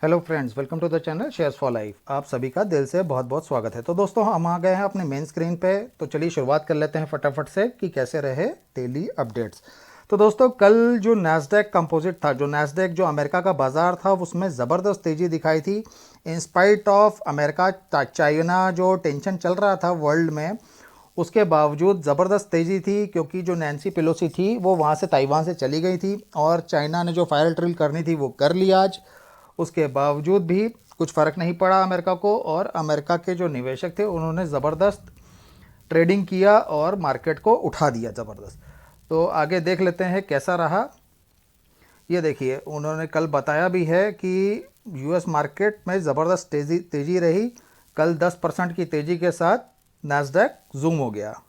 Hello friends, welcome to the channel shares for life. आप सभी का दिल से बहुत बहुत स्वागत है। तो दोस्तों, हम आ गए हैं अपने मेन स्क्रीन पे। तो चलिए शुरुआत कर लेते हैं फटाफट से कि कैसे रहे डेली अपडेट्स। तो दोस्तों, कल जो नैस्डैक कंपोजिट था, जो नैस्डैक जो अमेरिका का बाजार था, उसमें ज़बरदस्त तेज़ी दिखाई थी। In spite of America China जो टेंशन चल रहा था वर्ल्ड में, उसके बावजूद ज़बरदस्त तेज़ी थी, क्योंकि जो नैन्सी पेलोसी थी वो वहाँ से ताइवान से चली गई थी और चाइना ने जो फायर ड्रिल करनी थी वो कर लिया आज। उसके बावजूद भी कुछ फ़र्क नहीं पड़ा अमेरिका को, और अमेरिका के जो निवेशक थे उन्होंने ज़बरदस्त ट्रेडिंग किया और मार्केट को उठा दिया ज़बरदस्त। तो आगे देख लेते हैं कैसा रहा। ये देखिए, उन्होंने कल बताया भी है कि यूएस मार्केट में ज़बरदस्त तेज़ी रही। कल 10% की तेज़ी के साथ नैस्डैक जूम हो गया।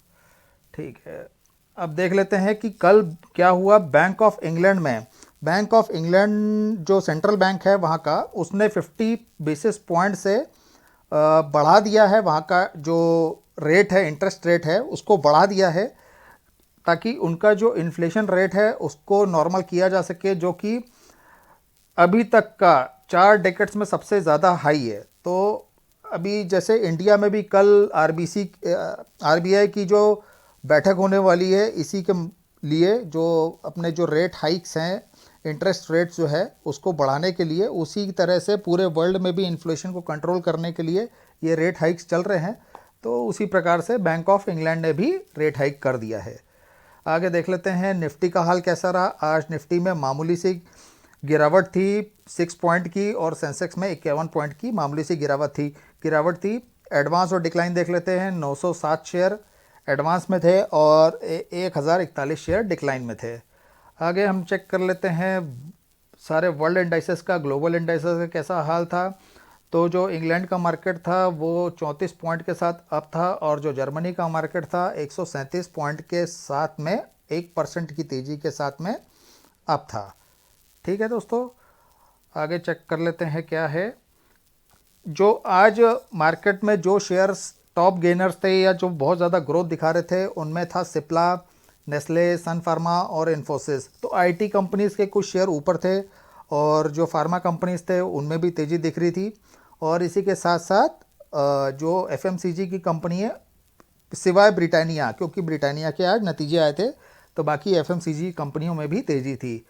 ठीक है, अब देख लेते हैं कि कल क्या हुआ बैंक ऑफ इंग्लैंड में। बैंक ऑफ इंग्लैंड जो सेंट्रल बैंक है वहाँ का, उसने 50 बेसिस पॉइंट से बढ़ा दिया है। वहाँ का जो रेट है, इंटरेस्ट रेट है, उसको बढ़ा दिया है ताकि उनका जो इन्फ्लेशन रेट है उसको नॉर्मल किया जा सके, जो कि अभी तक का 4 डेकेड्स में सबसे ज़्यादा हाई है। तो अभी जैसे इंडिया में भी कल आरबीआई की जो बैठक होने वाली है, इसी के लिए जो अपने जो रेट हाइक्स हैं, इंटरेस्ट रेट जो है उसको बढ़ाने के लिए, उसी तरह से पूरे वर्ल्ड में भी इन्फ्लेशन को कंट्रोल करने के लिए ये रेट हाइक्स चल रहे हैं। तो उसी प्रकार से बैंक ऑफ इंग्लैंड ने भी रेट हाइक कर दिया है। आगे देख लेते हैं निफ्टी का हाल कैसा रहा। आज निफ्टी में मामूली सी गिरावट थी 6 पॉइंट की, और सेंसेक्स में 51 पॉइंट की मामूली सी गिरावट थी। एडवांस और डिक्लाइन देख लेते हैं। 907 शेयर एडवांस में थे और 1041 शेयर डिक्लाइन में थे। आगे हम चेक कर लेते हैं सारे वर्ल्ड इंडाइसेस का, ग्लोबल इंडाइसेस का कैसा हाल था। तो जो इंग्लैंड का मार्केट था वो 34 पॉइंट के साथ अप था, और जो जर्मनी का मार्केट था 137 पॉइंट के साथ में 1% की तेज़ी के साथ में अप था। ठीक है दोस्तों, आगे चेक कर लेते हैं क्या है। जो आज मार्केट में जो शेयर्स टॉप गेनर्स थे या जो बहुत ज़्यादा ग्रोथ दिखा रहे थे, उनमें था सिप्ला, नेस्ले, सन फार्मा और इन्फोसिस। तो आईटी कंपनीज़ के कुछ शेयर ऊपर थे, और जो फार्मा कंपनीज़ थे उनमें भी तेज़ी दिख रही थी। और इसी के साथ साथ जो एफएमसीजी की कंपनी है, सिवाय ब्रिटानिया, क्योंकि ब्रिटानिया के आज नतीजे आए थे, तो बाकी एफएमसीजी कंपनियों में भी तेज़ी थी।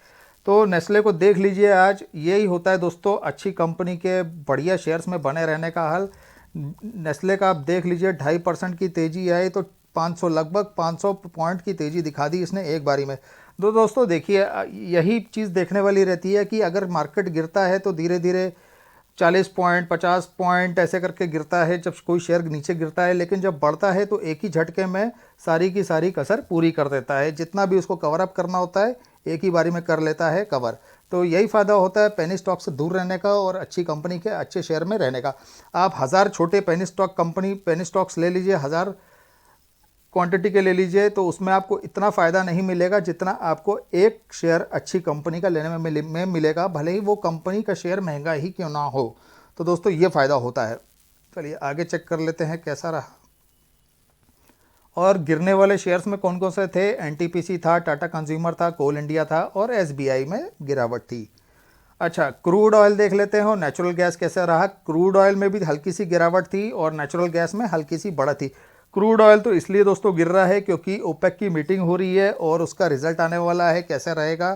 तो नेस्ले को देख लीजिए, आज यही होता है दोस्तों अच्छी कंपनी के बढ़िया शेयर्स में बने रहने का हाल। नेस्ले का आप देख लीजिए, 2.5% की तेज़ी आई तो 500 लगभग 500 पॉइंट की तेज़ी दिखा दी इसने एक बारी में। तो दोस्तों देखिए, यही चीज़ देखने वाली रहती है कि अगर मार्केट गिरता है तो धीरे धीरे 40 पॉइंट 50 पॉइंट ऐसे करके गिरता है जब कोई शेयर नीचे गिरता है, लेकिन जब बढ़ता है तो एक ही झटके में सारी की सारी कसर पूरी कर देता है। जितना भी उसको कवर अप करना होता है एक ही बारी में कर लेता है कवर। तो यही फ़ायदा होता है पेनी स्टॉक से दूर रहने का और अच्छी कंपनी के अच्छे शेयर में रहने का। आप 1000 छोटे पेनी स्टॉक्स ले लीजिए, 1000 क्वांटिटी के ले लीजिए, तो उसमें आपको इतना फ़ायदा नहीं मिलेगा जितना आपको एक शेयर अच्छी कंपनी का लेने में मिलेगा, भले ही वो कंपनी का शेयर महंगा ही क्यों ना हो। तो दोस्तों ये फ़ायदा होता है। चलिए आगे चेक कर लेते हैं कैसा रहा। और गिरने वाले शेयर्स में कौन कौन से थे। एनटीपीसी था, टाटा कंज्यूमर था, कोल इंडिया था, और एसबीआई में गिरावट थी। अच्छा, क्रूड ऑयल देख लेते हो, नेचुरल गैस कैसा रहा। क्रूड ऑयल में भी हल्की सी गिरावट थी और नेचुरल गैस में हल्की सी बढ़त थी। क्रूड ऑयल तो इसलिए दोस्तों गिर रहा है क्योंकि ओपेक की मीटिंग हो रही है और उसका रिजल्ट आने वाला है, कैसा रहेगा।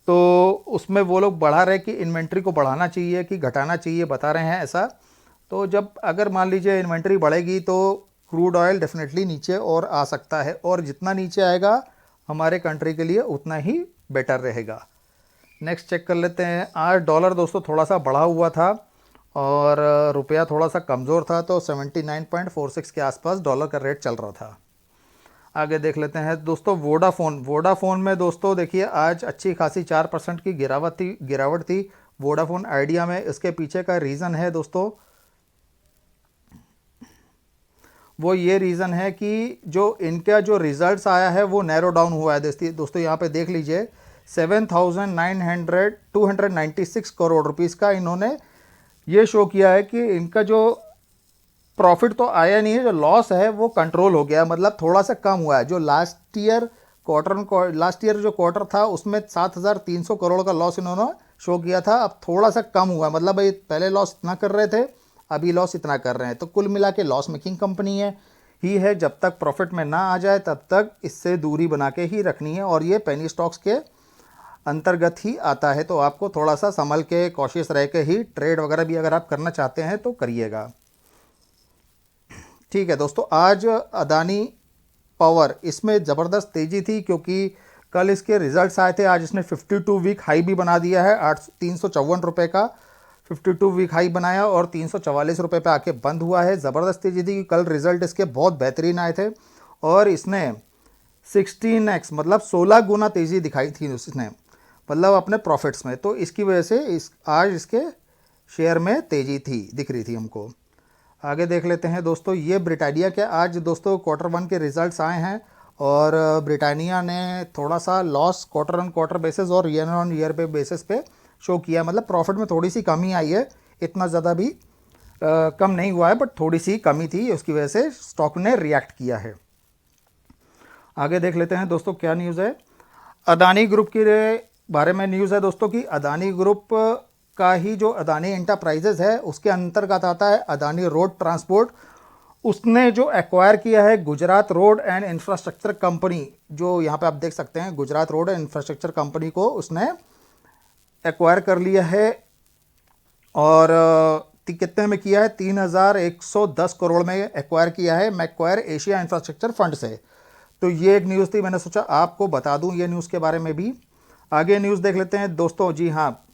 तो उसमें वो लोग बढ़ा रहे कि इन्वेंट्री को बढ़ाना चाहिए कि घटाना चाहिए, बता रहे हैं ऐसा। तो जब अगर मान लीजिए इन्वेंट्री बढ़ेगी तो क्रूड ऑयल डेफिनेटली नीचे और आ सकता है, और जितना नीचे आएगा हमारे कंट्री के लिए उतना ही बेटर रहेगा। नेक्स्ट चेक कर लेते हैं। आज डॉलर दोस्तों थोड़ा सा बढ़ा हुआ था और रुपया थोड़ा सा कमज़ोर था, तो 79.46 के आसपास डॉलर का रेट चल रहा था। आगे देख लेते हैं दोस्तों वोडाफोन में दोस्तों देखिए, आज अच्छी खासी 4% की गिरावट थी वोडाफोन आइडिया में। इसके पीछे का रीज़न है दोस्तों, वो ये रीज़न है कि जो इनका जो रिजल्ट्स आया है वो नैरो डाउन हुआ है। दोस्तों यहाँ पे देख लीजिए, 296 करोड़ रुपीज़ का इन्होंने ये शो किया है कि इनका जो प्रॉफिट तो आया नहीं है, जो लॉस है वो कंट्रोल हो गया, मतलब थोड़ा सा कम हुआ है। जो लास्ट ईयर जो क्वार्टर था उसमें 7300 करोड़ का लॉस इन्होंने शो किया था, अब थोड़ा सा कम हुआ, मतलब भाई पहले लॉस इतना कर रहे थे, अभी लॉस इतना कर रहे हैं। तो कुल मिला के लॉस मेकिंग कंपनी है, जब तक प्रॉफिट में ना आ जाए तब तक इससे दूरी बना के ही रखनी है, और ये पेनी स्टॉक्स के अंतर्गत ही आता है। तो आपको थोड़ा सा संभल के कॉशियस रह के ही ट्रेड वगैरह भी अगर आप करना चाहते हैं तो करिएगा। ठीक है दोस्तों, आज अदानी पावर इसमें ज़बरदस्त तेज़ी थी, क्योंकि कल इसके रिजल्ट्स आए थे। आज इसने 52 वीक हाई भी बना दिया है, 354 का 52 वीक हाई बनाया और 344 रुपये पे आके बंद हुआ है। ज़बरदस्त तेज़ी थी, कल रिजल्ट इसके बहुत बेहतरीन आए थे और इसने 16x मतलब 16 गुना तेज़ी दिखाई थी उसने, मतलब अपने प्रॉफिट्स में। तो इसकी वजह से आज इसके शेयर में तेज़ी थी, दिख रही थी हमको। आगे देख लेते हैं दोस्तों, ये ब्रिटानिया के आज दोस्तों Q1 के रिजल्ट्स आए हैं, और ब्रिटानिया ने थोड़ा सा loss quarter on quarter basis और ईयर ऑन ईयर पे बेसिस पे शो किया, मतलब प्रॉफिट में थोड़ी सी कमी आई है, इतना ज़्यादा भी कम नहीं हुआ है, बट थोड़ी सी कमी थी, उसकी वजह से स्टॉक ने रिएक्ट किया है। आगे देख लेते हैं दोस्तों क्या न्यूज़ है। अदानी ग्रुप के बारे में न्यूज़ है दोस्तों कि अदानी ग्रुप का ही जो अदानी एंटरप्राइजेज है उसके अंतर्गत आता है अदानी रोड ट्रांसपोर्ट। उसने जो एक्वायर किया है Gujarat road and infrastructure company, जो यहाँ पे आप देख सकते हैं Gujarat road and infrastructure company को उसने एक्वायर कर लिया है, और कितने में किया है, 3110 करोड़ में एक्वायर किया है मैक्वायर एशिया इंफ्रास्ट्रक्चर फंड से। तो ये एक न्यूज़ थी, मैंने सोचा आपको बता दूं ये न्यूज़ के बारे में भी। आगे न्यूज़ देख लेते हैं दोस्तों। जी हाँ,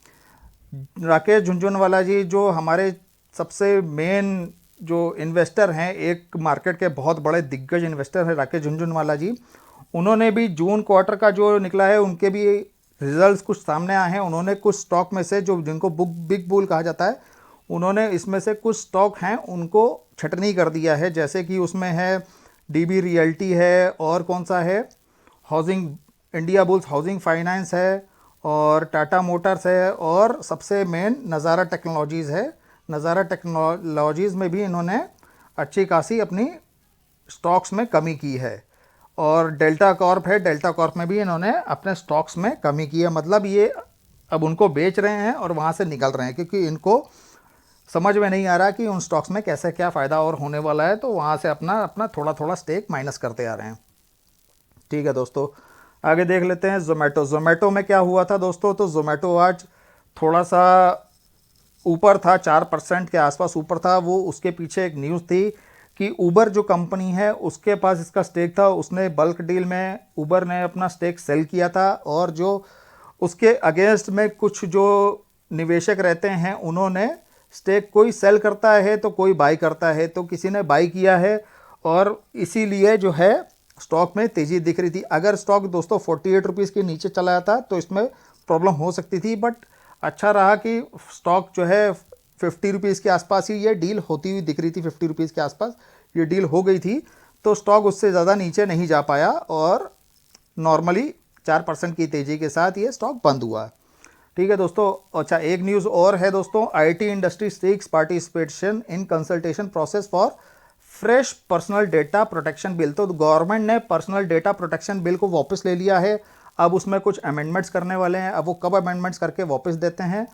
राकेश झुनझुनवाला जी जो हमारे सबसे मेन जो इन्वेस्टर हैं, एक मार्केट के बहुत बड़े दिग्गज इन्वेस्टर हैं राकेश झुनझुनवाला जी, उन्होंने भी जून क्वार्टर का जो निकला है उनके भी रिजल्ट्स कुछ सामने आए हैं। उन्होंने कुछ स्टॉक में से, जो जिनको बिग बुल कहा जाता है, उन्होंने इसमें से कुछ स्टॉक हैं उनको छटनी कर दिया है, जैसे कि उसमें है डीबी रियल्टी है, और कौन सा है, housing India bulls housing finance है, और टाटा मोटर्स है, और सबसे मेन नज़ारा टेक्नोलॉजीज़ है। नज़ारा टेक्नोलॉजीज़ में भी इन्होंने अच्छी खासी अपनी स्टॉक्स में कमी की है, और डेल्टा कॉर्प है, डेल्टा कॉर्प में भी इन्होंने अपने स्टॉक्स में कमी की है। मतलब ये अब उनको बेच रहे हैं और वहाँ से निकल रहे हैं, क्योंकि इनको समझ में नहीं आ रहा कि उन स्टॉक्स में कैसे क्या फ़ायदा और होने वाला है, तो वहाँ से अपना अपना थोड़ा थोड़ा स्टेक माइनस करते आ रहे हैं। ठीक है दोस्तों, आगे देख लेते हैं जोमेटो। जोमेटो में क्या हुआ था दोस्तों, तो जोमेटो आज थोड़ा सा ऊपर था, 4% के आसपास ऊपर था। वो उसके पीछे एक न्यूज़ थी कि उबर जो कंपनी है उसके पास इसका स्टेक था, उसने बल्क डील में उबर ने अपना स्टेक सेल किया था, और जो उसके अगेंस्ट में कुछ जो निवेशक रहते हैं उन्होंने स्टेक, कोई सेल करता है तो कोई बाई करता है, तो किसी ने बाई किया है, और इसीलिए जो है स्टॉक में तेज़ी दिख रही थी। अगर स्टॉक दोस्तों 48 रुपीज़ के नीचे चला जाता तो इसमें प्रॉब्लम हो सकती थी, बट अच्छा रहा कि स्टॉक जो है 50 रुपीज़ के आसपास ही ये डील होती हुई दिख रही थी। 50 रुपीज़ के आसपास ये डील हो गई थी, तो स्टॉक उससे ज़्यादा नीचे नहीं जा पाया, और नॉर्मली 4% की तेज़ी के साथ ये स्टॉक बंद हुआ। ठीक है दोस्तों। अच्छा, एक न्यूज़ और है दोस्तों, IT industry seeks participation in consultation process for fresh personal data protection bill. तो गवर्नमेंट ने पर्सनल डेटा प्रोटेक्शन बिल को वापस ले लिया है, अब उसमें कुछ अमेंडमेंट्स करने वाले हैं। अब वो कब अमेंडमेंट्स करके वापस देते हैं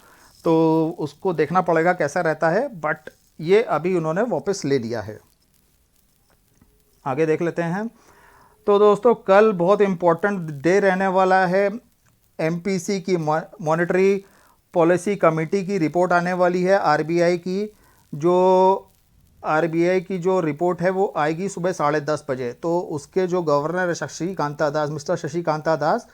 तो उसको देखना पड़ेगा कैसा रहता है, बट ये अभी उन्होंने वापस ले लिया है। आगे देख लेते हैं। तो दोस्तों कल बहुत इम्पोर्टेंट डे रहने वाला है। एमपीसी की मॉनेटरी पॉलिसी कमेटी की रिपोर्ट आने वाली है। आरबीआई की जो रिपोर्ट है वो आएगी सुबह 10:30 बजे। तो उसके जो गवर्नर है मिस्टर शशि कांता दास,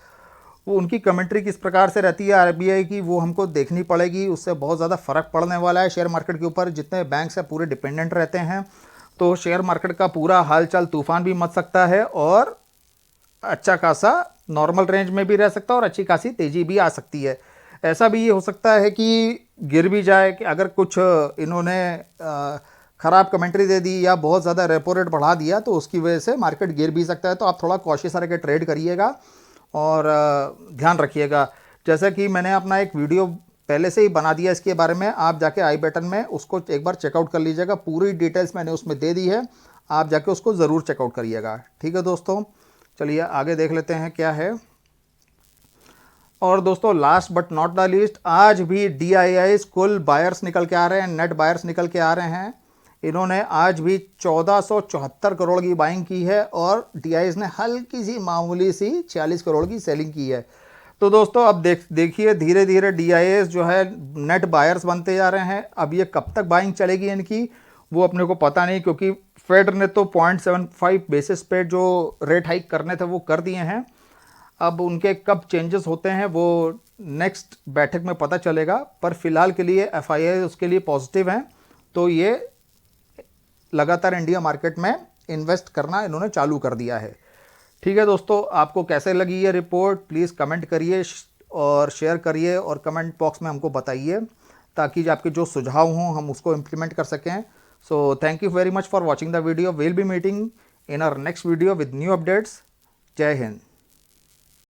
वो उनकी कमेंट्री किस प्रकार से रहती है आरबीआई की, वो हमको देखनी पड़ेगी। उससे बहुत ज़्यादा फ़र्क पड़ने वाला है शेयर मार्केट के ऊपर। जितने बैंक से पूरे डिपेंडेंट रहते हैं, तो शेयर मार्केट का पूरा हालचाल तूफान भी मच सकता है, और अच्छा खासा नॉर्मल रेंज में भी रह सकता है, और अच्छी खासी तेज़ी भी आ सकती है। ऐसा भी ये हो सकता है कि गिर भी जाए, कि अगर कुछ इन्होंने ख़राब कमेंट्री दे दी या बहुत ज़्यादा रेपो रेट बढ़ा दिया तो उसकी वजह से मार्केट गिर भी सकता है। तो आप थोड़ा कॉशियस रह के ट्रेड करिएगा और ध्यान रखिएगा। जैसे कि मैंने अपना एक वीडियो पहले से ही बना दिया इसके बारे में, आप जाके आई बटन में उसको एक बार चेकआउट कर लीजिएगा। पूरी डिटेल्स मैंने उसमें दे दी है, आप जाके उसको ज़रूर चेकआउट करिएगा। ठीक है दोस्तों, चलिए आगे देख लेते हैं क्या है। और दोस्तों last but not the least, आज भी DIIs कुल बायर्स निकल के आ रहे हैं, नेट बायर्स निकल के आ रहे हैं। इन्होंने आज भी 1474 करोड़ की बाइंग की है और DIIs ने हल्की सी मामूली सी 46 करोड़ की सेलिंग की है। तो दोस्तों अब देखिए धीरे धीरे DIIs जो है नेट बायर्स बनते जा रहे हैं। अब ये कब तक बाइंग चलेगी इनकी वो अपने को पता नहीं, क्योंकि फेड ने तो 0.75 बेसिस पे जो रेट हाइक करने थे वो कर दिए हैं। अब उनके कब चेंजेस होते हैं वो नेक्स्ट बैठक में पता चलेगा, पर फिलहाल के लिए FII उसके लिए पॉजिटिव हैं। तो ये लगातार इंडिया मार्केट में इन्वेस्ट करना इन्होंने चालू कर दिया है। ठीक है दोस्तों, आपको कैसे लगी ये रिपोर्ट प्लीज़ कमेंट करिए और शेयर करिए और कमेंट बॉक्स में हमको बताइए, ताकि आपके जो सुझाव हों हम उसको इम्प्लीमेंट कर सकें। So thank you very much for watching the video. Will be meeting in our next video with new updates. जय हिंद।